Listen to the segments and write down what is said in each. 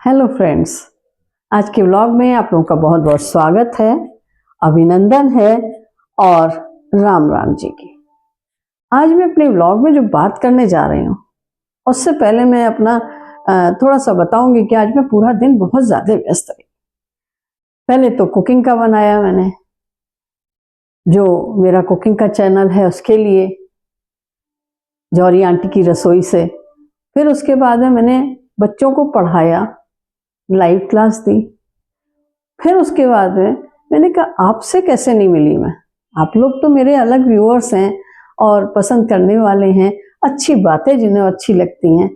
Hello friends, आज के vlog में आप लोगों का बहुत बहुत स्वागत है, अभिनंदन है और राम राम जी की। आज मैं अपने व्लॉग में जो बात करने जा रही हूँ उससे पहले मैं अपना थोड़ा सा बताऊंगी कि आज मैं पूरा दिन बहुत ज़्यादा व्यस्त रही। पहले तो कुकिंग का बनाया मैंने, जो मेरा कुकिंग का चैनल है उसके लिए, जौहरी आंटी की रसोई से। फिर उसके बाद में मैंने बच्चों को पढ़ाया, लाइव क्लास दी। फिर उसके बाद में मैंने कहा आपसे कैसे नहीं मिली मैं, आप लोग तो मेरे अलग व्यूअर्स हैं और पसंद करने वाले हैं, अच्छी बातें जिन्हें अच्छी लगती हैं,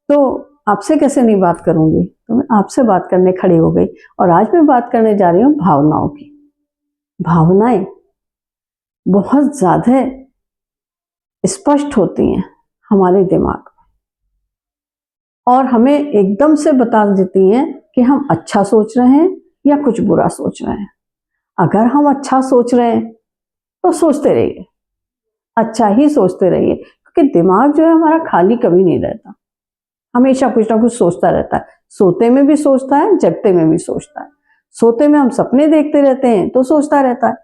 तो आपसे कैसे नहीं बात करूंगी। तो मैं आपसे बात करने खड़ी हो गई और आज मैं बात करने जा रही हूँ भावनाओं की। भावनाएं बहुत ज़्यादा स्पष्ट होती हैं हमारे दिमाग में और हमें एकदम से बता देती हैं कि हम अच्छा सोच रहे हैं या कुछ बुरा सोच रहे हैं। अगर हम अच्छा सोच रहे हैं तो सोचते रहिए, अच्छा ही सोचते रहिए, क्योंकि दिमाग जो है हमारा खाली कभी नहीं रहता, हमेशा कुछ ना कुछ सोचता रहता है। सोते में भी सोचता है, जगते में भी सोचता है। सोते में हम सपने देखते रहते हैं तो सोचता रहता है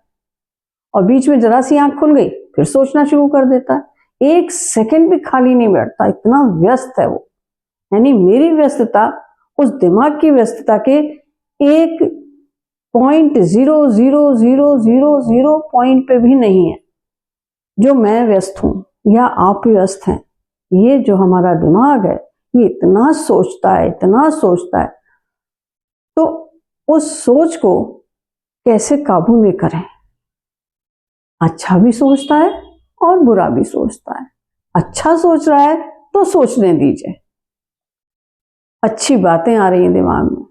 और बीच में जरा सी आंख खुल गई फिर सोचना शुरू कर देता है। एक सेकंड भी खाली नहीं बैठता, इतना व्यस्त है वो। यानी मेरी व्यस्तता उस दिमाग की व्यस्तता के 1.000000 पॉइंट पे भी नहीं है जो मैं व्यस्त हूं या आप व्यस्त हैं। ये जो हमारा दिमाग है ये इतना सोचता है, इतना सोचता है। तो उस सोच को कैसे काबू में करें। अच्छा भी सोचता है और बुरा भी सोचता है। अच्छा सोच रहा है तो सोचने दीजिए, अच्छी बातें आ रही हैं दिमाग में,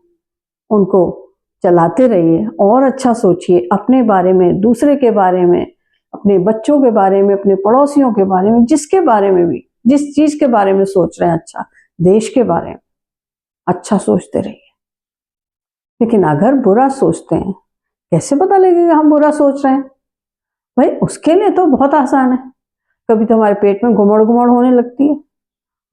उनको चलाते रहिए और अच्छा सोचिए अपने बारे में, दूसरे के बारे में, अपने बच्चों के बारे में, अपने पड़ोसियों के बारे में, जिसके बारे में भी, जिस चीज के बारे में सोच रहे हैं, अच्छा, देश के बारे में अच्छा सोचते रहिए। लेकिन अगर बुरा सोचते हैं, कैसे पता लगेगा हम बुरा सोच रहे हैं? भाई उसके लिए तो बहुत आसान है। कभी तो हमारे पेट में घुमड़ घुमड़ होने लगती है,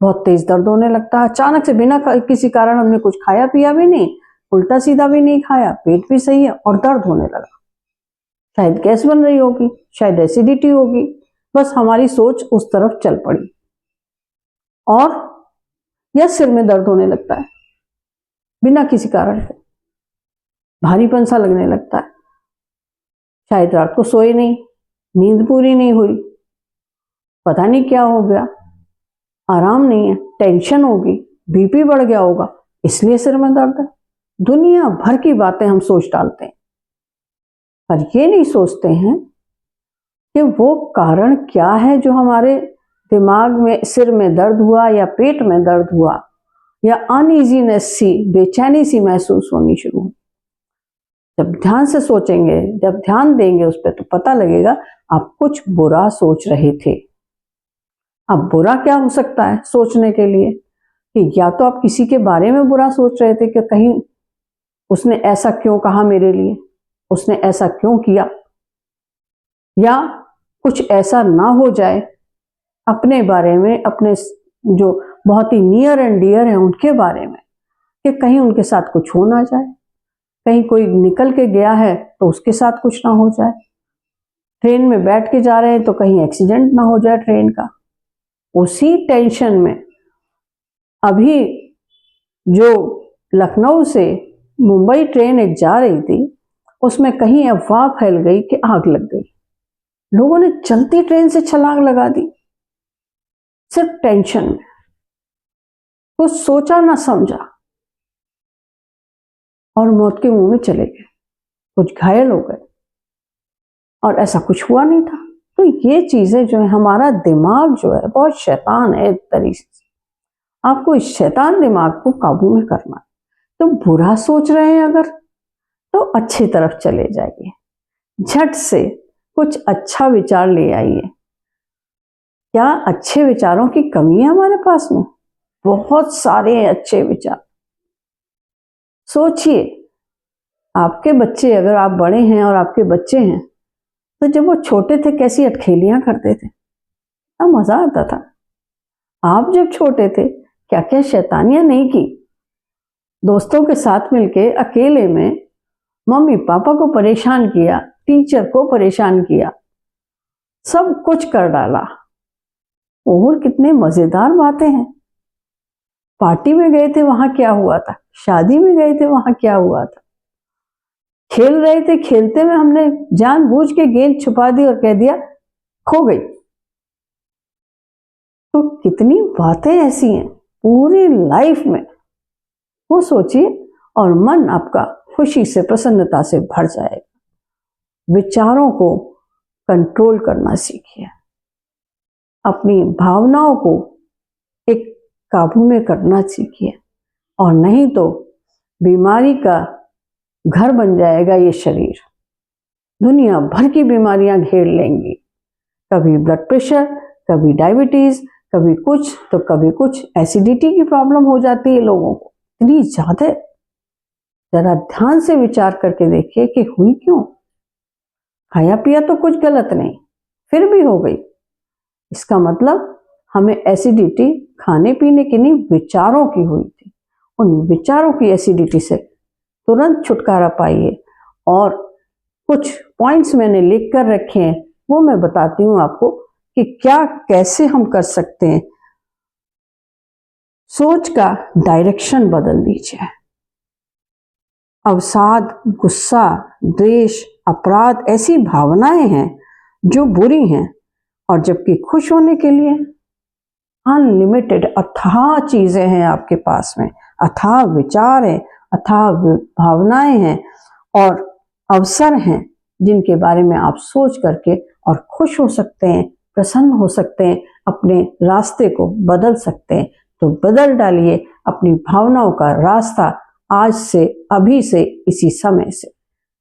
बहुत तेज दर्द होने लगता है, अचानक से बिना किसी कारण हमने कुछ खाया पिया भी नहीं, उल्टा सीधा भी नहीं खाया, पेट भी सही है और दर्द होने लगा। शायद गैस बन रही होगी, शायद एसिडिटी होगी, बस हमारी सोच उस तरफ चल पड़ी और या सिर में दर्द होने लगता है बिना किसी कारण के, भारीपन सा लगने लगता है। शायद रात को सोए नहीं, नींद पूरी नहीं हुई, पता नहीं क्या हो गया, आराम नहीं है, टेंशन होगी, बीपी बढ़ गया होगा, इसलिए सिर में दर्द है। दुनिया भर की बातें हम सोच डालते हैं, पर ये नहीं सोचते हैं कि वो कारण क्या है जो हमारे दिमाग में, सिर में दर्द हुआ या पेट में दर्द हुआ या अनईजीनेस सी, बेचैनी सी महसूस होनी शुरू हुई। जब ध्यान से सोचेंगे, जब ध्यान देंगे उस पर, तो पता लगेगा आप कुछ बुरा सोच रहे थे। अब बुरा क्या हो सकता है सोचने के लिए? कि या तो आप किसी के बारे में बुरा सोच रहे थे कि कहीं उसने ऐसा क्यों कहा मेरे लिए, उसने ऐसा क्यों किया, या कुछ ऐसा ना हो जाए अपने बारे में, अपने जो बहुत ही नियर एंड डियर हैं उनके बारे में, कि कहीं उनके साथ कुछ हो ना जाए, कहीं कोई निकल के गया है तो उसके साथ कुछ ना हो जाए, ट्रेन में बैठ के जा रहे हैं तो कहीं एक्सीडेंट ना हो जाए ट्रेन का। उसी टेंशन में अभी जो लखनऊ से मुंबई ट्रेन एक जा रही थी, उसमें कहीं अफवाह फैल गई कि आग लग गई। लोगों ने चलती ट्रेन से छलांग लगा दी, सिर्फ टेंशन में, कुछ सोचा ना समझा और मौत के मुंह में चले गए, कुछ घायल हो गए और ऐसा कुछ हुआ नहीं था। तो ये चीजें जो है, हमारा दिमाग जो है बहुत शैतान है एक तरीके से। आपको इस शैतान दिमाग को काबू में करना है। तो बुरा सोच रहे हैं अगर, तो अच्छी तरफ चले जाइए, झट से कुछ अच्छा विचार ले आइए। क्या अच्छे विचारों की कमी है हमारे पास में? बहुत सारे अच्छे विचार। सोचिए, आपके बच्चे, अगर आप बड़े हैं और आपके बच्चे हैं, तो जब वो छोटे थे कैसी अटखेलियां करते थे, क्या मजा आता था। आप जब छोटे थे क्या क्या शैतानियां नहीं की। दोस्तों के साथ मिलके अकेले में मम्मी पापा को परेशान किया, टीचर को परेशान किया, सब कुछ कर डाला। और कितने मजेदार बातें हैं। पार्टी में गए थे, वहां क्या हुआ था, शादी में गए थे, वहां क्या हुआ था, खेल रहे थे, खेलते में हमने जानबूझ के गेंद छुपा दी और कह दिया खो गई। तो कितनी बातें ऐसी हैं पूरी लाइफ में, वो सोचिए और मन आपका खुशी से, प्रसन्नता से भर जाएगा। विचारों को कंट्रोल करना सीखिए, अपनी भावनाओं को एक काबू में करना सीखिए, और नहीं तो बीमारी का घर बन जाएगा ये शरीर। दुनिया भर की बीमारियां घेर लेंगी, कभी ब्लड प्रेशर, कभी डायबिटीज, कभी कुछ तो कभी कुछ, एसिडिटी की प्रॉब्लम हो जाती है लोगों को इतनी ज्यादा। जरा ध्यान से विचार करके देखिए कि हुई क्यों। खाया पिया तो कुछ गलत नहीं, फिर भी हो गई। इसका मतलब हमें एसिडिटी खाने पीने की नहीं, विचारों की हुई थी। उन विचारों की एसिडिटी से तुरंत छुटकारा पाइए। और कुछ पॉइंट्स मैंने लिख कर रखे हैं, वो मैं बताती हूँ आपको कि क्या कैसे हम कर सकते हैं। सोच का डायरेक्शन बदल दीजिए। अवसाद, गुस्सा, द्वेष, अपराध ऐसी भावनाएं हैं जो बुरी हैं, और जबकि खुश होने के लिए अनलिमिटेड अथाह चीजें हैं आपके पास में, अथाह विचार हैं, अथाह भावनाएं हैं और अवसर हैं जिनके बारे में आप सोच करके और खुश हो सकते हैं, प्रसन्न हो सकते हैं, अपने रास्ते को बदल सकते हैं। तो बदल डालिए अपनी भावनाओं का रास्ता आज से, अभी से, इसी समय से।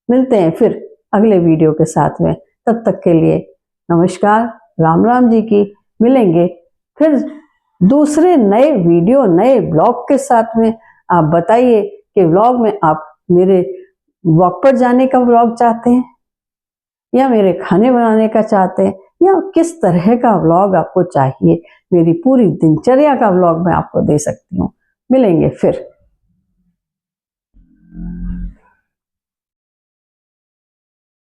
मिलते हैं फिर अगले वीडियो के साथ में। तब तक के लिए नमस्कार, राम राम जी की। मिलेंगे फिर दूसरे नए वीडियो, नए ब्लॉग के साथ में। आप बताइए कि व्लॉग में आप मेरे वॉक पर जाने का व्लॉग चाहते हैं, या मेरे खाने बनाने का चाहते हैं, या किस तरह का व्लॉग आपको चाहिए। मेरी पूरी दिनचर्या का व्लॉग मैं आपको दे सकती हूँ। मिलेंगे फिर।